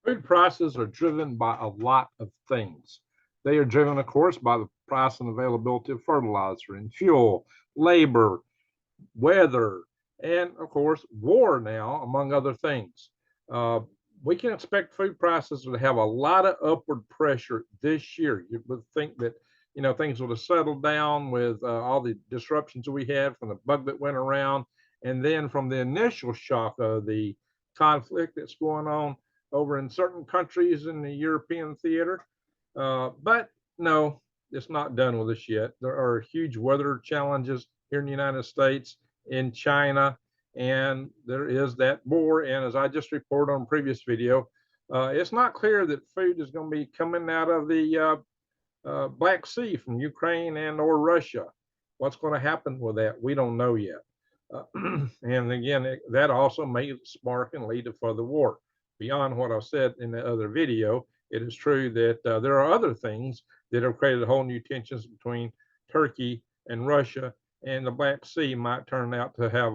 Food prices are driven by a lot of things. They are driven, of course, by the price and availability of fertilizer and fuel, labor, weather, and of course, war now, among other things. Uh, we can expect food prices to have a lot of upward pressure this year. You would think that things would have settled down with all the disruptions we had from the bug that went around, and then from the initial shock of the conflict that's going on over in certain countries in the European theater. But no, it's not done with us yet. There are huge weather challenges here in the United States, in China, and there is that war. And as I just reported on a previous video, it's not clear that food is going to be coming out of the Black Sea from Ukraine and or Russia. What's going to happen with that? We don't know yet. And again, that also may spark and lead to further war. Beyond what I said in the other video, it is true that there are other things that have created whole new tensions between Turkey and Russia, and the Black Sea might turn out to have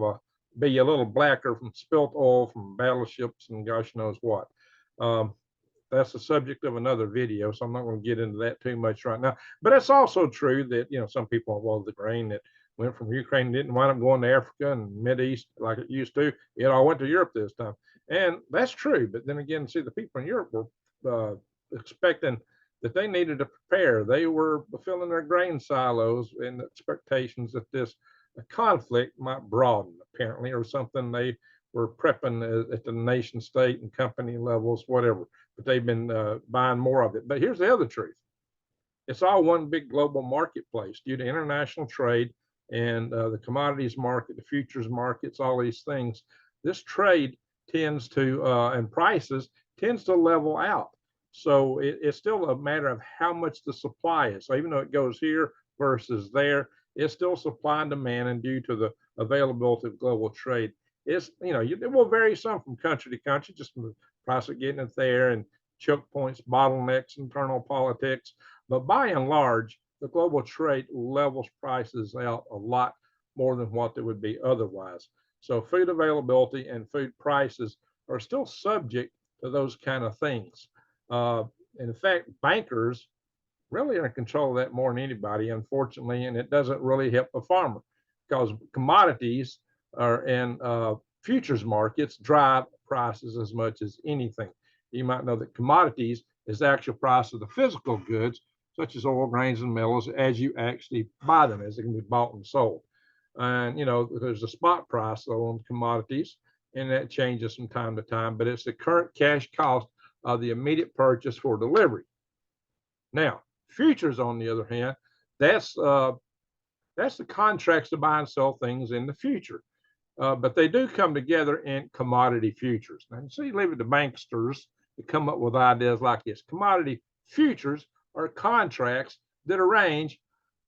be a little blacker from spilt oil from battleships and gosh knows what. Um, that's the subject of another video, so I'm not going to get into that too much right now. But it's also true that some people, well, the grain that went from Ukraine didn't wind up going to Africa and Mid East like it used to. It all went to Europe this time, and that's true. But then again, see, the people in Europe were expecting that they needed to prepare. They were filling their grain silos in expectations that this conflict might broaden, apparently, or something. They were prepping at the nation state and company levels, whatever. But they've been buying more of it. But here's the other truth: it's all one big global marketplace due to international trade and the commodities market, the futures markets, all these things. This trade tends to and prices tends to level out. So it's still a matter of how much the supply is. So even though it goes here versus there, it's still supply and demand, and due to the availability of global trade, it will vary some from country to country, just from the price of getting it there and choke points, bottlenecks, internal politics. But by and large, the global trade levels prices out a lot more than what they would be otherwise. So food availability and food prices are still subject to those kind of things. In fact, bankers really are in control of that more than anybody, unfortunately, and it doesn't really help the farmer because commodities are in futures markets drive prices as much as anything. You might know that commodities is the actual price of the physical goods, such as oil, grains, and metals, as you actually buy them, as they can be bought and sold. And there's a spot price though on commodities, and that changes from time to time, but it's the current cash cost of the immediate purchase for delivery. Now, futures, on the other hand, that's the contracts to buy and sell things in the future. But they do come together in commodity futures. Now, so you leave it to banksters to come up with ideas like this. Commodity futures are contracts that arrange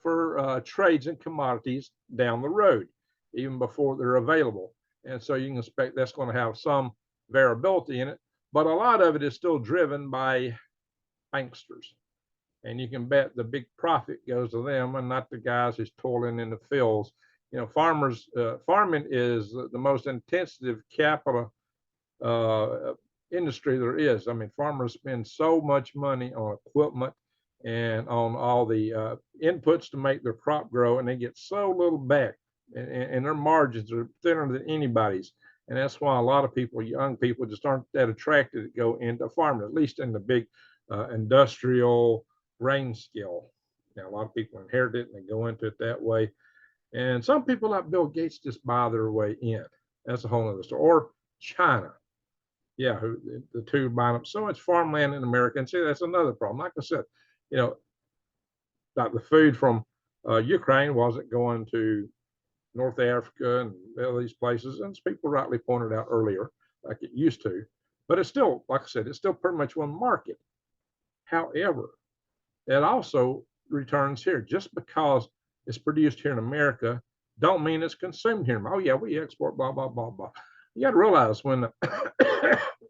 for trades in commodities down the road, even before they're available. And so you can expect that's going to have some variability in it, but a lot of it is still driven by banksters. And you can bet the big profit goes to them and not the guys who's toiling in the fields. Farming is the most intensive capital industry there is. I mean, farmers spend so much money on equipment and on all the inputs to make their crop grow, and they get so little back, and their margins are thinner than anybody's. And that's why a lot of people, young people, just aren't that attracted to go into farming, at least in the big industrial grain skill. Now, a lot of people inherit it and they go into it that way. And some people like Bill Gates just buy their way in. That's a whole other story. Or China. Yeah, the two buying up so much farmland in America. And see, that's another problem. Like I said, like the food from Ukraine wasn't going to North Africa and all these places, and as people rightly pointed out earlier, like it used to. But it's still, like I said, it's still pretty much one market. However, it also returns here. Just because it's produced here in America, don't mean it's consumed here. Oh yeah, we export blah blah blah blah. You got to realize when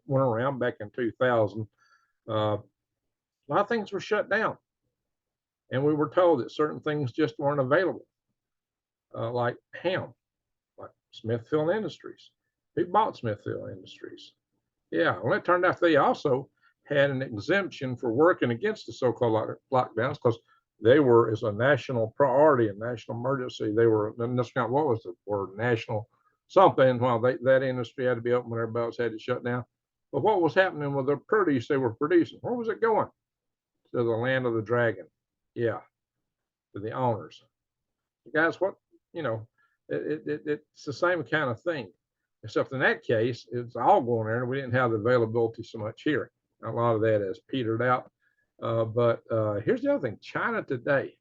went around back in 2000, a lot of things were shut down, and we were told that certain things just weren't available, like ham, like Smithfield Industries. Who bought Smithfield Industries? Yeah, well, it turned out they also had an exemption for working against the so-called lockdowns because they were as a national priority, a national emergency. They were, in this count, what was the word, national something, while that industry had to be open when everybody else had to shut down. But what was happening with the produce they were producing? Where was it going? To the land of the dragon. Yeah, to the owners. Guys, what, you know, it's the same kind of thing. Except in that case, it's all going there, and we didn't have the availability so much here. A lot of that has petered out. But here's the other thing: China today,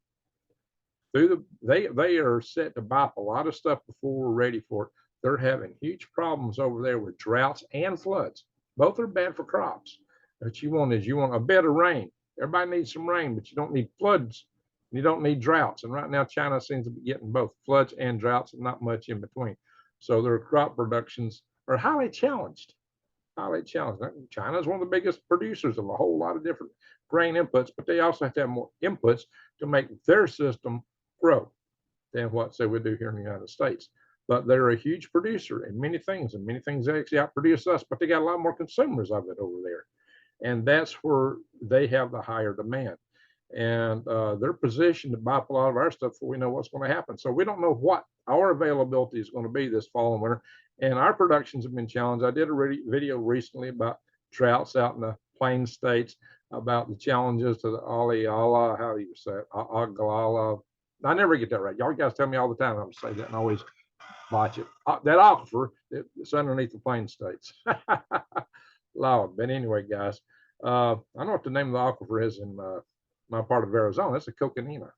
they are set to buy up a lot of stuff before we're ready for it. They're having huge problems over there with droughts and floods. Both are bad for crops. What you want is you want a bit of rain. Everybody needs some rain, but you don't need floods. You don't need droughts. And right now, China seems to be getting both floods and droughts, and not much in between. So their crop productions are highly challenged. Highly challenged. China is one of the biggest producers of a whole lot of different grain inputs, but they also have to have more inputs to make their system grow than what, say, we do here in the United States. But they're a huge producer in many things, and many things they actually outproduce us, but they got a lot more consumers of it over there. And that's where they have the higher demand. And they're positioned to buy up a lot of our stuff before we know what's going to happen. So we don't know what our availability is going to be this fall and winter. And our productions have been challenged. I did a video recently about droughts out in the plain states, about the challenges to the Ogallala, how do you say it? Ogallala. I never get that right. Y'all guys tell me all the time how to say that, and I always botch it. That aquifer, it's underneath the plain states. Lord. But anyway, guys, I know what the name of the aquifer is in my part of Arizona. It's a coconina.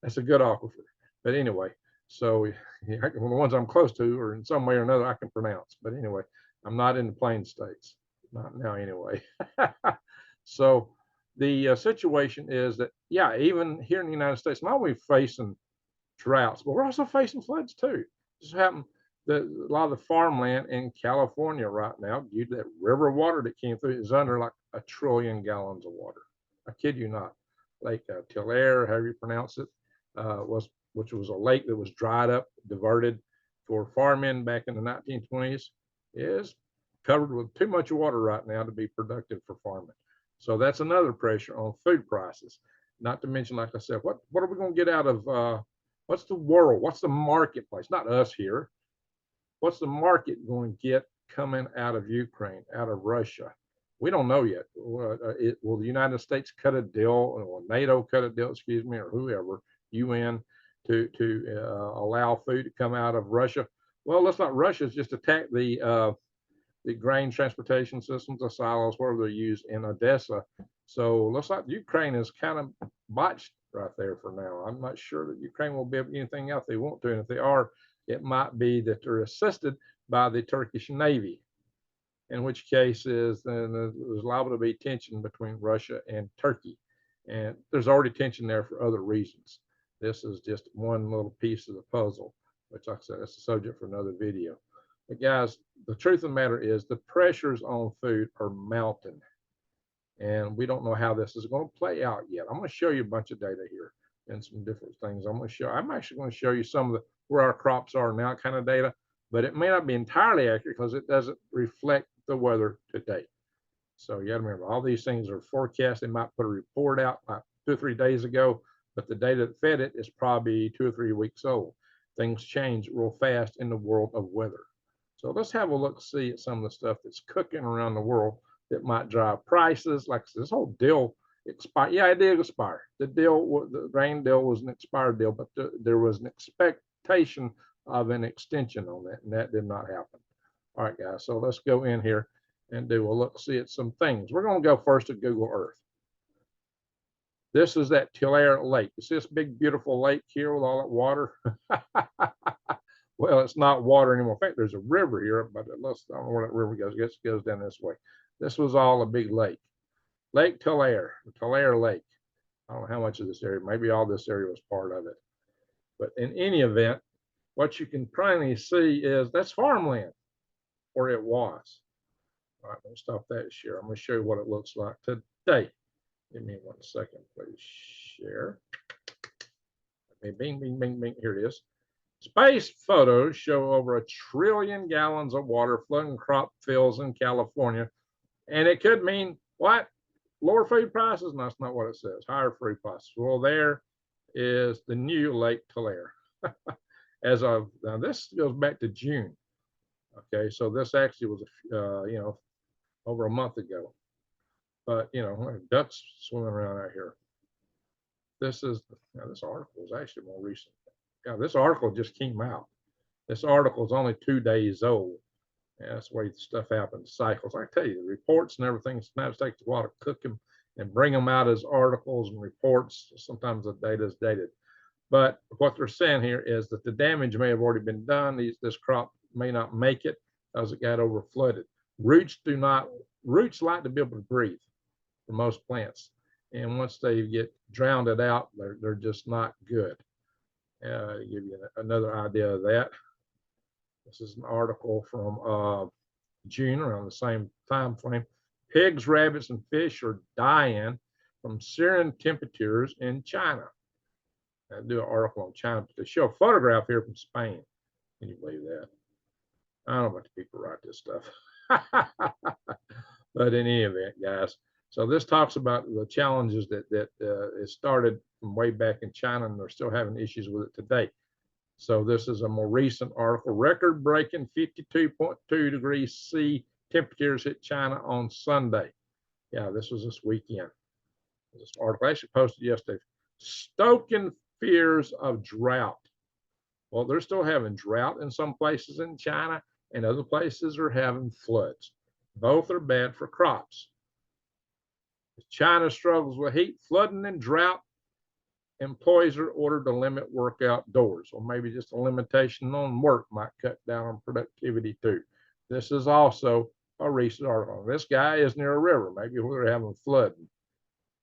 That's a good aquifer. But anyway, so the ones I'm close to, or in some way or another, I can pronounce. But anyway, I'm not in the plain states. Not now, anyway. So the situation is that, yeah, even here in the United States, not only facing droughts, but we're also facing floods too. This happened that a lot of the farmland in California right now, due to that river water that came through, is under like 1 trillion gallons of water. I kid you not. Lake Tulare, however you pronounce it, which was a lake that was dried up, diverted for farming back in the 1920s, is covered with too much water right now to be productive for farming. So that's another pressure on food prices. Not to mention, like I said, what are we going to get out of what's the world? What's the marketplace? Not us here. What's the market going to get coming out of Ukraine, out of Russia? We don't know yet. Will the United States cut a deal, or NATO cut a deal, excuse me, or whoever, UN, to allow food to come out of Russia? Well, let's not Russia's just attack the grain transportation systems, the silos, where they're used in Odessa. So looks like Ukraine is kind of botched right there for now. I'm not sure that Ukraine will be able to get anything out they want to, and if they are, it might be that they're assisted by the Turkish Navy, in which case is then there's liable to be tension between Russia and Turkey. And there's already tension there for other reasons. This is just one little piece of the puzzle, which, like I said, that's a subject for another video. But guys, the truth of the matter is the pressures on food are mounting. And we don't know how this is going to play out yet. I'm going to show you a bunch of data here and some different things. I'm actually going to show you some of the where our crops are now kind of data, but it may not be entirely accurate because it doesn't reflect the weather today. So you got to remember, all these things are forecast. They might put a report out like 2 or 3 days ago, but the data that fed it is probably 2 or 3 weeks old. Things change real fast in the world of weather. So let's have a look, see at some of the stuff that's cooking around the world that might drive prices. Like this whole deal expired. Yeah, it did expire. The grain deal was an expired deal, but there was an expectation of an extension on that, and that did not happen. All right, guys, so let's go in here and do a look, see at some things. We're going to go first to Google Earth. This is that Tulare Lake. You see this big, beautiful lake here with all that water? Well, it's not water anymore. In fact, there's a river here, but I don't know where that river goes. I guess it goes down this way. This was all a big lake. Lake Tulare, the Tulare Lake. I don't know how much of this area, maybe all this area was part of it. But in any event, what you can plainly see is that's farmland, or it was. All right, let me stop that share. I'm going to show you what it looks like today. Give me 1 second, please. Share. Okay, bing, bing, bing, bing. Here it is. Space photos show over 1 trillion gallons of water flooding crop fields in California And it could mean what? Lower food prices? No, that's not what it says. Higher food prices. Well, there is the new Lake Tulare. As of now, this goes back to June. Okay, so this actually was, over a month ago. But ducks swimming around out here. This article is actually more recent. Yeah, this article just came out. This article is only 2 days old. Yeah, that's the way stuff happens, cycles. I tell you, the reports and everything, sometimes takes a while to cook them and bring them out as articles and reports. Sometimes the data is dated. But what they're saying here is that the damage may have already been done. This crop may not make it because it got over flooded. Roots like to be able to breathe for most plants. And once they get drowned out, they're just not good. To give you another idea of that, this is an article from June, around the same time frame. Pigs, rabbits, and fish are dying from searing temperatures in China. I do an article on China, but they show a photograph here from Spain. Can you believe that? I don't know what the people write this stuff. But in any event, guys, so this talks about the challenges that it started from way back in China, and they're still having issues with it today. So this is a more recent article. Record-breaking 52.2 degrees C temperatures hit China on Sunday. Yeah, this was this weekend. This article actually posted yesterday. Stoking fears of drought. Well, they're still having drought in some places in China, and other places are having floods. Both are bad for crops. China struggles with heat, flooding, and drought. Employees are ordered to limit work outdoors, or maybe just a limitation on work might cut down on productivity too. This is also a recent article. This guy is near a river, maybe we're having flooding,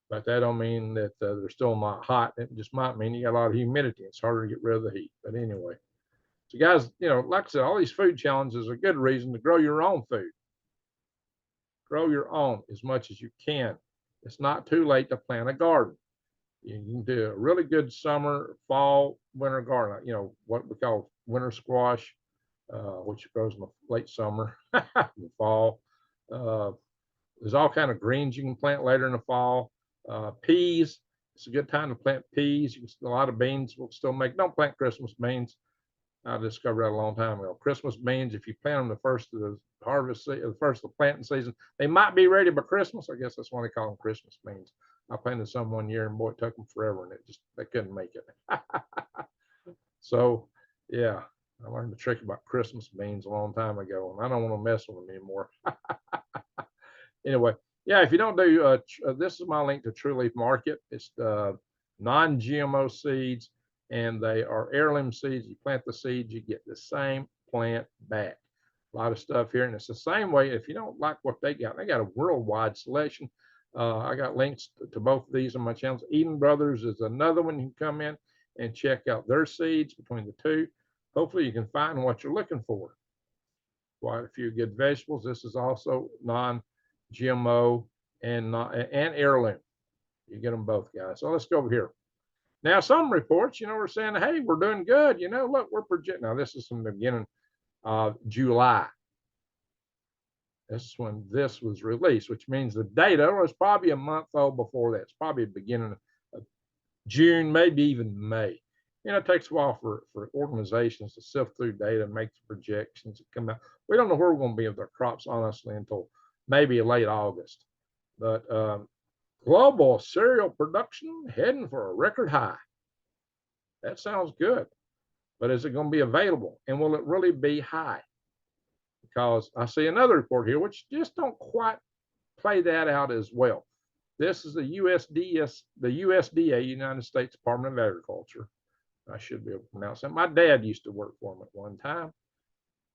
but that don't mean that they're still not hot. It just might mean you got a lot of humidity. It's harder to get rid of the heat. But anyway, so guys, like I said, all these food challenges are a good reason to grow your own food. Grow your own as much as you can. It's not too late to plant a garden. You can do a really good summer, fall, winter garden. What we call winter squash, which grows in the late summer, the fall. There's all kind of greens you can plant later in the fall. Peas, it's a good time to plant peas. A lot of beans will still make. Don't plant Christmas beans. I discovered that a long time ago. Christmas beans, if you plant them the first of the harvest, the first of the planting season, they might be ready by Christmas. I guess that's why they call them Christmas beans. I planted some one year, and boy, it took them forever, and they couldn't make it. So, yeah, I learned the trick about Christmas beans a long time ago, and I don't want to mess with them anymore. Anyway, yeah, if you don't do, this is my link to True Leaf Market. It's non-GMO seeds, and they are heirloom seeds. You plant the seeds, you get the same plant back. A lot of stuff here, and it's the same way. If you don't like what they got a worldwide selection. I got links to both of these on my channels. Eden Brothers is another one. You can come in and check out their seeds between the two. Hopefully you can find what you're looking for. Quite a few good vegetables. This is also non-GMO and heirloom. You get them both, guys. So let's go over here. Now, some reports, we're saying, hey, we're doing good. Look, we're projecting. Now, this is from the beginning of July. This is when this was released, which means the data was probably a month old before that. It's probably the beginning of June, maybe even May. It takes a while for organizations to sift through data and make the projections that come out. We don't know where we're going to be with our crops, honestly, until maybe late August. But global cereal production heading for a record high. That sounds good. But is it going to be available? And will it really be high? Because I see another report here, which just don't quite play that out as well. This is the USDA, United States Department of Agriculture. I should be able to pronounce that. My dad used to work for them at one time.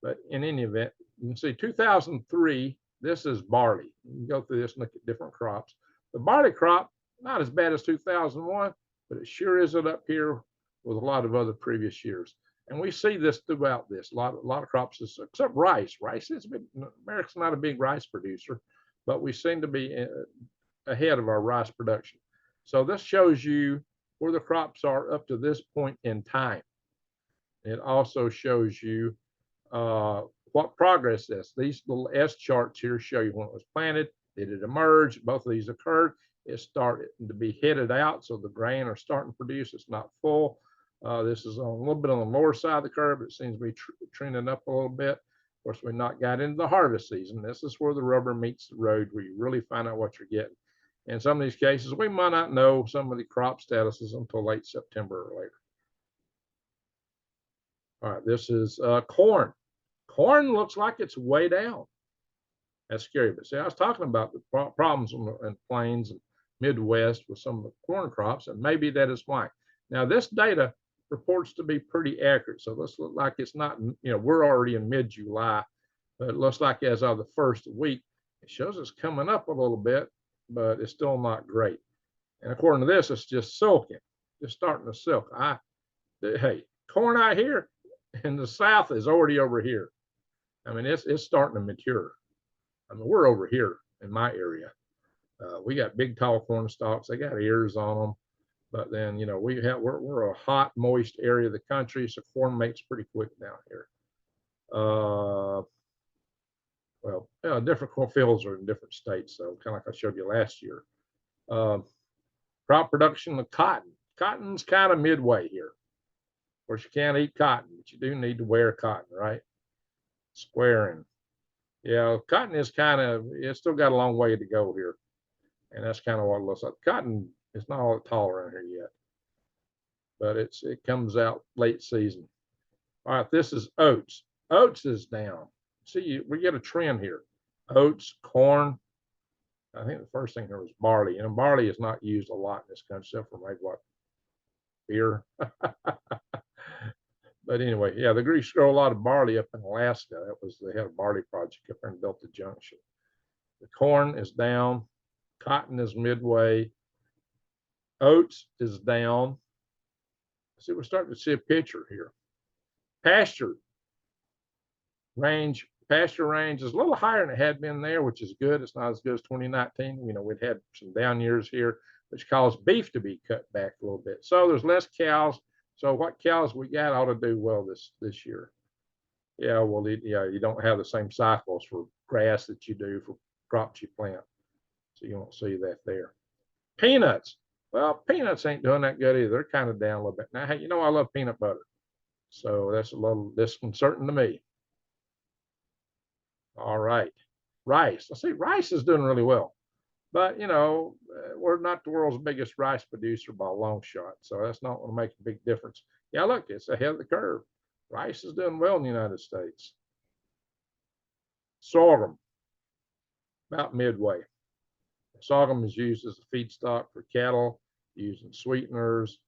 But in any event, you can see 2003, this is barley. You can go through this and look at different crops. The barley crop, not as bad as 2001, but it sure is up here with a lot of other previous years. And we see this throughout this. A lot of crops, except rice. America's not a big rice producer, but we seem to be ahead of our rice production. So this shows you where the crops are up to this point in time. It also shows you what progress is. These little S charts here show you when it was planted, Did it emerge? Both of these occurred. It started to be headed out, so the grain are starting to produce. It's not full. This is a little bit on the lower side of the curve, but it seems to be trending up a little bit. Of course, we've not got into the harvest season. This is where the rubber meets the road, where you really find out what you're getting. In some of these cases, we might not know some of the crop statuses until late September or later. All right, this is corn. Corn looks like it's way down. That's scary. But see, I was talking about the problems in the plains and Midwest with some of the corn crops, and maybe that is why. Now, this data purports to be pretty accurate. So let's look like it's not, we're already in mid-July, but it looks like as of the first week, it shows it's coming up a little bit, but it's still not great. And according to this, it's just silking, just starting to silk. Hey, corn out here in the south is already over here. I mean, it's starting to mature. I mean, we're over here in my area. We got big, tall corn stalks. They got ears on them. But then, we're a hot, moist area of the country, so corn makes pretty quick down here. Different corn fields are in different states, so kind of like I showed you last year. Crop production of cotton. Cotton's kind of midway here. Of course, you can't eat cotton, but you do need to wear cotton, right? Squaring. Yeah, cotton is it's still got a long way to go here. And that's kind of what it looks like. Cotton is not all that tall around here yet, but it comes out late season. All right, this is oats. Oats is down. See, we get a trend here. Oats, corn. I think the first thing here was barley. Barley is not used a lot in this country, except for maybe beer. But anyway, yeah, the Greeks grow a lot of barley up in Alaska. They had a barley project up there and built the junction. The corn is down. Cotton is midway. Oats is down. See, we're starting to see a picture here. Pasture range is a little higher than it had been there, which is good. It's not as good as 2019. We'd had some down years here, which caused beef to be cut back a little bit. So there's less cows. So what cows we got ought to do well this year. Yeah, well, you don't have the same cycles for grass that you do for crops you plant. So you won't see that there. Peanuts. Well, peanuts ain't doing that good either. They're kind of down a little bit. Now, hey, I love peanut butter. So that's a little disconcerting to me. All right. Rice. I see rice is doing really well. But, we're not the world's biggest rice producer by a long shot. So that's not going to make a big difference. Yeah, look, it's ahead of the curve. Rice is doing well in the United States. Sorghum, about midway. Sorghum is used as a feedstock for cattle, using sweeteners.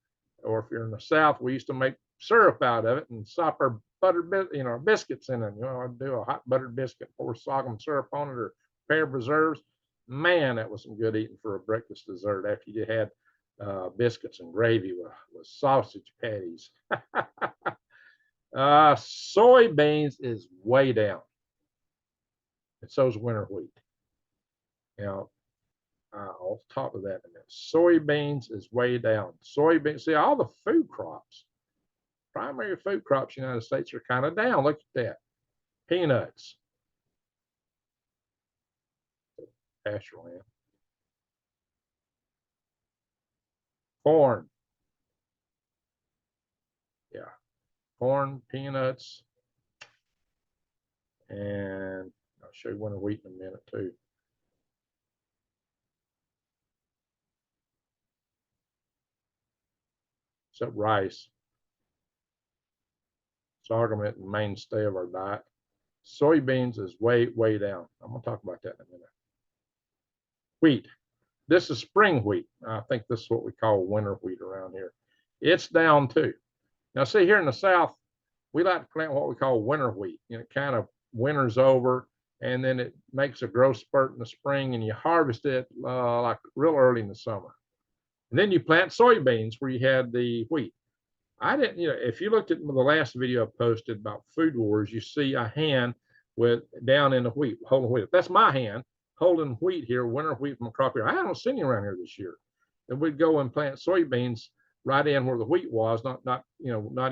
Or if you're in the South, we used to make syrup out of it and sop our biscuits in it. I'd do a hot buttered biscuit, pour sorghum syrup on it, or a pair of preserves. Man, that was some good eating for a breakfast dessert after you had biscuits and gravy with sausage patties. Soybeans is way down. And so is winter wheat. I'll talk to that in a minute. Soybeans is way down. Soybeans, see, all the food crops, primary food crops in the United States are kind of down. Look at that. Peanuts. Pasture land. Corn. Yeah. Corn, peanuts. And I'll show you winter wheat in a minute too. Except rice. Sorghum is the mainstay of our diet. Soybeans is way, way down. I'm going to talk about that in a minute. Wheat. This is spring wheat. I think this is what we call winter wheat around here. It's down too. Now, see, here in the South, we like to plant what we call winter wheat. It kind of winters over, and then it makes a growth spurt in the spring, and you harvest it like real early in the summer. And then you plant soybeans where you had the wheat. I didn't, if you looked at the last video I posted about food wars, you see a hand down in the wheat, holding wheat. That's my hand holding wheat here, winter wheat from a crop here. I haven't seen any around here this year. And we'd go and plant soybeans right in where the wheat was, not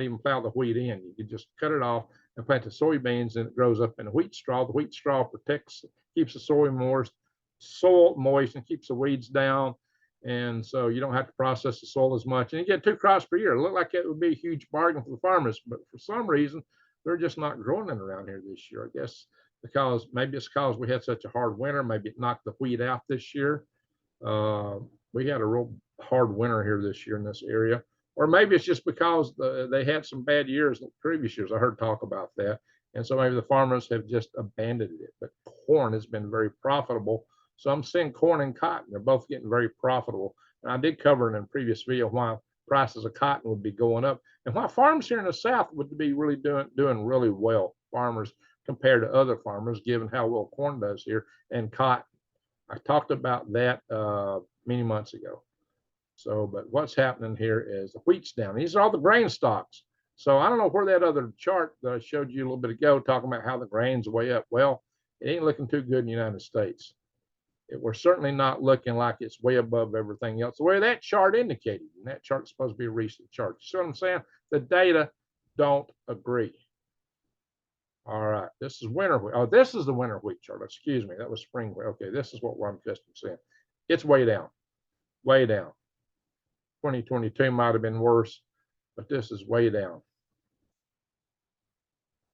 even plow the wheat in. You could just cut it off and plant the soybeans, and it grows up in the wheat straw. The wheat straw keeps the soy moist, soil moist and keeps the weeds down. And so you don't have to process the soil as much. And you get 2 crops per year. It looked like it would be a huge bargain for the farmers, but for some reason, they're just not growing it around here this year. I guess because maybe it's because we had such a hard winter. Maybe it knocked the wheat out this year. We had a real hard winter here this year in this area. Or maybe it's just because they had some bad years in previous years. I heard talk about that. And so maybe the farmers have just abandoned it. But corn has been very profitable. So I'm seeing corn and cotton. They're both getting very profitable. And I did cover in a previous video why prices of cotton would be going up and why farmers here in the South would be really doing really well. Farmers compared to other farmers, given how well corn does here and cotton. I talked about that many months ago. So, but what's happening here is the wheat's down. These are all the grain stocks. So I don't know where that other chart that I showed you a little bit ago talking about how the grain's way up. Well, it ain't looking too good in the United States. We're certainly not looking like it's way above everything else. The way that chart indicated, and that chart's supposed to be a recent chart. You see what I'm saying? The data don't agree. All right, this is winter wheat. Oh, this is the winter wheat chart. Excuse me, that was spring wheat. Okay, this is what I'm custom saying. It's way down, way down. 2022 might have been worse, but this is way down.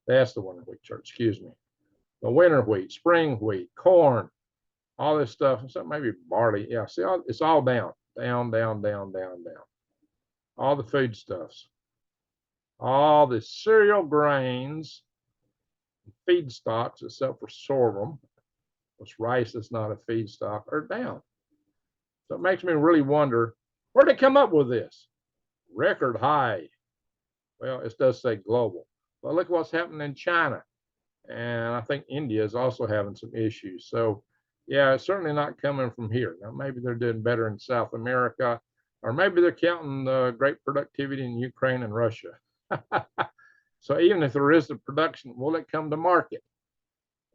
That's the winter wheat chart. Excuse me. The winter wheat, spring wheat, corn, all this stuff. So maybe barley. Yeah, see, it's all down, down, down, down, down, down. All the foodstuffs, all the cereal grains, feedstocks, except for sorghum, which rice is not a feedstock, are down. So it makes me really wonder, where'd they come up with this? Record high. Well, it does say global. But look what's happening in China. And I think India is also having some issues. So, yeah, it's certainly not coming from here. Now, maybe they're doing better in South America, or maybe they're counting the great productivity in Ukraine and Russia. So even if there is the production, will it come to market?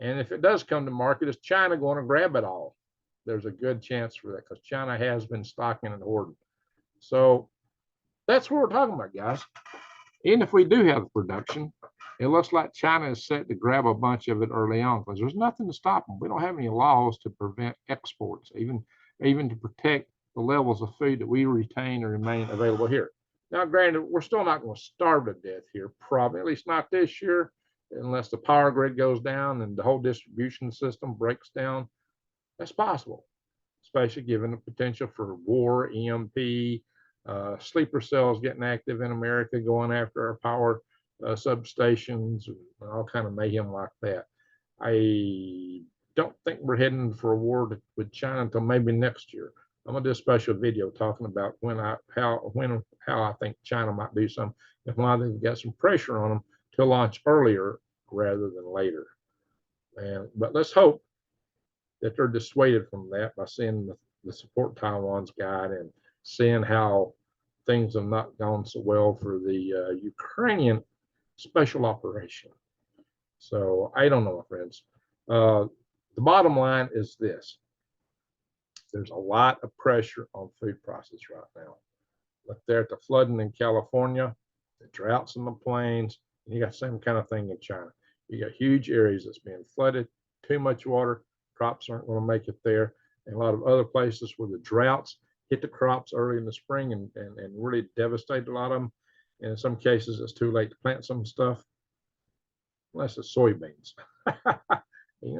And if it does come to market, is China going to grab it all? There's a good chance for that because China has been stocking and hoarding. So that's what we're talking about, guys. Even if we do have the production, it looks like China is set to grab a bunch of it early on because there's nothing to stop them. We don't have any laws to prevent exports, even to protect the levels of food that we retain and remain available here. Now, granted, we're still not going to starve to death here, probably, at least not this year, unless the power grid goes down and the whole distribution system breaks down. That's possible, especially given the potential for war, EMP, sleeper cells getting active in America, going after our power substations, and all kind of mayhem like that. I don't think we're heading for a war with China until maybe next year. I'm gonna do a special video talking about how I think China might do something and why they've got some pressure on them to launch earlier rather than later. But let's hope that they're dissuaded from that by seeing the Support Taiwan's guide and seeing how things have not gone so well for the Ukrainian special operation. So I don't know, my friends. The bottom line is this. There's a lot of pressure on food prices right now. Look there at the flooding in California, the droughts in the plains, and you got the same kind of thing in China. You got huge areas that's being flooded, too much water, crops aren't going to make it there. And a lot of other places where the droughts hit the crops early in the spring and really devastate a lot of them. And in some cases, it's too late to plant some stuff, unless it's soybeans. You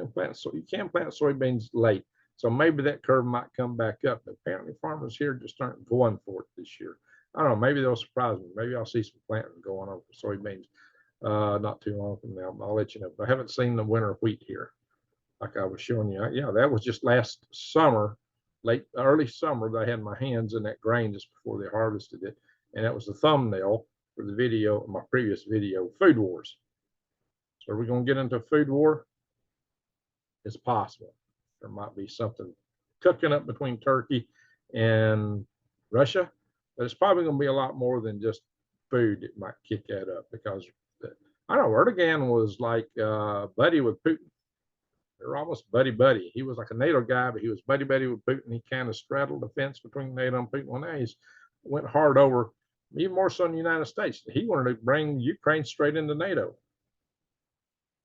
can plant soybeans late. So maybe that curve might come back up. But apparently farmers here just aren't going for it this year. I don't know, maybe they'll surprise me. Maybe I'll see some planting going on for soybeans not too long from now. I'll let you know. But I haven't seen the winter wheat here like I was showing you. Yeah, that was just last summer, early summer that I had my hands in that grain just before they harvested it. And that was the thumbnail for the video, my previous video, Food Wars. So are we going to get into a food war? It's possible. There might be something cooking up between Turkey and Russia, but it's probably going to be a lot more than just food that might kick that up because I don't know, Erdogan was like buddy with Putin. They were almost buddy. He was like a NATO guy, but he was buddy with Putin. He kind of straddled the fence between NATO and Putin. Well, now he's went hard over, even more so in the United States. He wanted to bring Ukraine straight into NATO.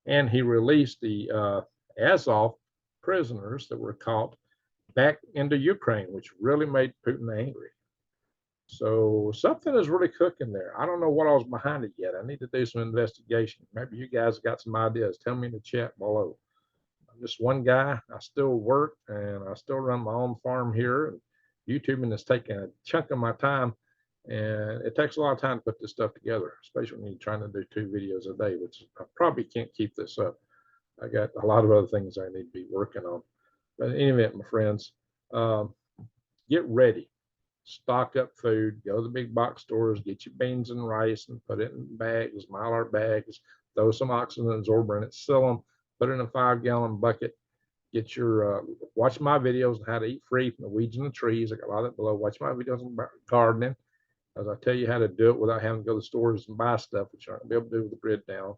And he released the Azov prisoners that were caught back into Ukraine, which really made Putin angry. So something is really cooking there. I don't know what I was behind it yet. I need to do some investigation. Maybe you guys got some ideas. Tell me in the chat below. I'm just one guy. I still work and I still run my own farm here. And YouTubing is taking a chunk of my time, and it takes a lot of time to put this stuff together, especially when you're trying to do 2 videos a day, which I probably can't keep this up. I got a lot of other things I need to be working on. But in any event, my friends, get ready. Stock up food. Go to the big box stores. Get your beans and rice and put it in bags, Mylar bags. Throw some oxygen absorber in it. Seal them. Put it in a 5-gallon bucket. Get your watch my videos on how to eat free from the weeds and the trees. I got a lot of that below. Watch my videos on gardening, as I tell you how to do it without having to go to the stores and buy stuff, which you're not gonna be able to do with the grid down.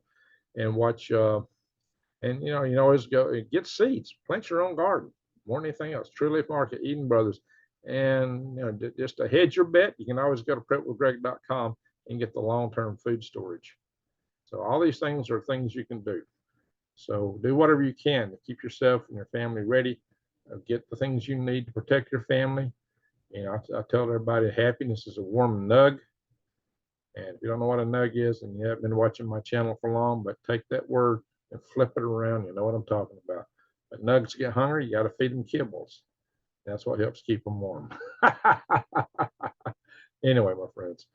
And watch and you can always go get seeds. Plant your own garden more than anything else. True Leaf Market, Eden Brothers. And just to hedge your bet, you can always go to prepwithgreg.com and get the long-term food storage. So all these things are things you can do. So do whatever you can to keep yourself and your family ready. Get the things you need to protect your family. I tell everybody happiness is a warm nug. And if you don't know what a nug is, and you haven't been watching my channel for long, but take that word and flip it around, you know what I'm talking about. But nugs get hungry, you got to feed them kibbles. That's what helps keep them warm. Anyway, my friends,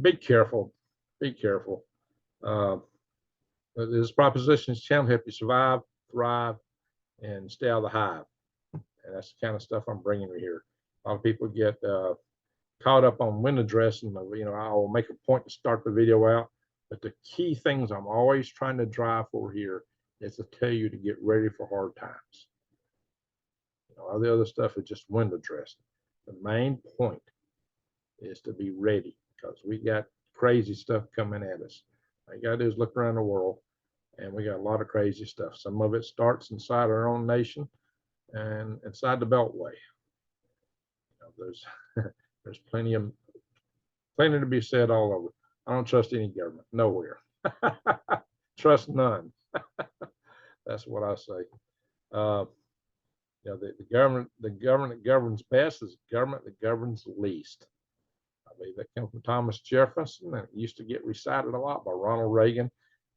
be careful. Be careful. This Propositions channel help you survive, thrive, and stay out of the hive. And that's the kind of stuff I'm bringing you here. A lot of people get caught up on window dressing. I will make a point to start the video out, but the key things I'm always trying to drive for here is to tell you to get ready for hard times. All the other stuff is just window dressing. The main point is to be ready, because we got crazy stuff coming at us. All you gotta do is look around the world, and we got a lot of crazy stuff. Some of it starts inside our own nation and inside the Beltway. There's plenty to be said all over. I don't trust any government, nowhere. Trust none. That's what I say. The government that governs best is the government that governs least. I believe that came from Thomas Jefferson, and it used to get recited a lot by Ronald Reagan,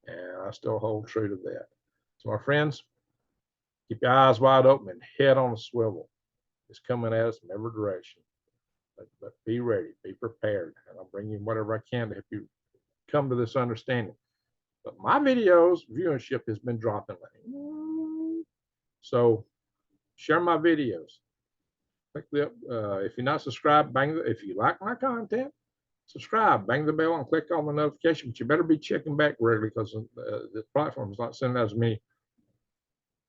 and I still hold true to that. So, my friends, keep your eyes wide open and head on a swivel. It's coming at us from every direction. But be ready, be prepared, and I'll bring you whatever I can to help you come to this understanding. But my videos viewership has been dropping lately. So share my videos. Click if you're not subscribed, if you like my content, subscribe, bang the bell, and click on the notification. But you better be checking back regularly, because the platform is not sending out as many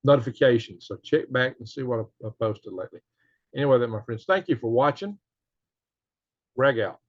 notifications. So check back and see what I've posted lately. Anyway, then, my friends, thank you for watching. Greg out.